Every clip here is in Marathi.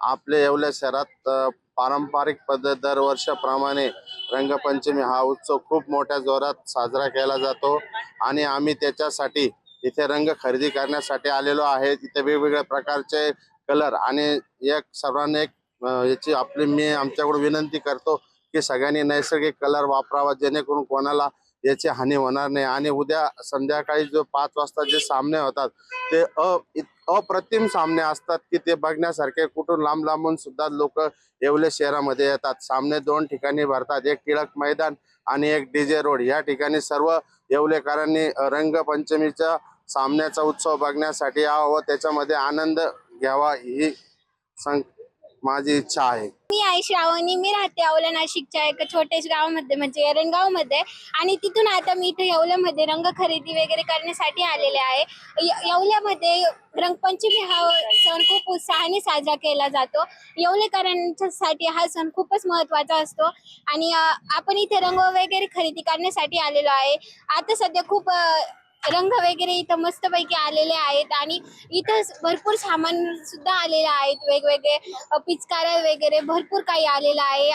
आपल्या येवला शहरात पारंपरिक पद्धत दरवर्षाप्रमाणे रंगपंचमी हा उत्सव खूप मोठ्या जोरात साजरा केला जातो आणि आम्ही त्याच्यासाठी इथे रंग खरेदी करण्यासाठी आलेलो आहे। इथे वेगवेगळ्या प्रकारचे कलर आणि एक सर्वांना एक याची आपली मी आमच्याकडून विनंती करतो की सगळ्यांनी नैसर्गिक कलर वापरावा जेणेकरून कोणाला याची हानी होणार नाही। आणि उद्या संध्याकाळी जो 5 वाजता जे सामने होतात ते अप्रतिम सामने असतात की ते बघण्यासारखे कुठून लांब लांबून सुद्धा लोक येवले शहरामध्ये येतात। सामने 2 ठिकाणी भरतात, एक टिळक मैदान आणि एक डीजे रोड। या ठिकाणी सर्व येवलेकरांनी रंगपंचमीच्या सामन्याचा उत्सव बघण्यासाठी यावं व त्याच्यामध्ये आनंद घ्यावा ही माझी इच्छा आहे। मी आहे श्रावणी, मी राहते येवला नाशिकच्या एका छोट्याशा गावामध्ये म्हणजे एरणगावमध्ये आणि तिथून आता मी इथे येवल्यामध्ये रंग खरेदी वगैरे करण्यासाठी आलेले आहे। येवल्यामध्ये रंगपंचमी हा सण खूप उत्साहाने साजरा केला जातो। येवलेकरांसाठी हा सण खूपच महत्त्वाचा असतो आणि आपण इथे रंग वगैरे खरेदी करण्यासाठी आलेलो आहे। आता सध्या खूप रंग वगैरे इथं मस्तपैकी आलेले आहेत आणि इथं भरपूर सामान सुद्धा आलेले आहेत, वेगवेगळे पिचकाऱ्या वगैरे भरपूर काही आलेलं आहे।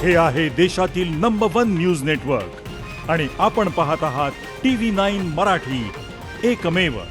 हे आहे देशातील नंबर 1 न्यूज नेटवर्क आणि आपण पाहत आहात TV9 मराठी, एकमेव।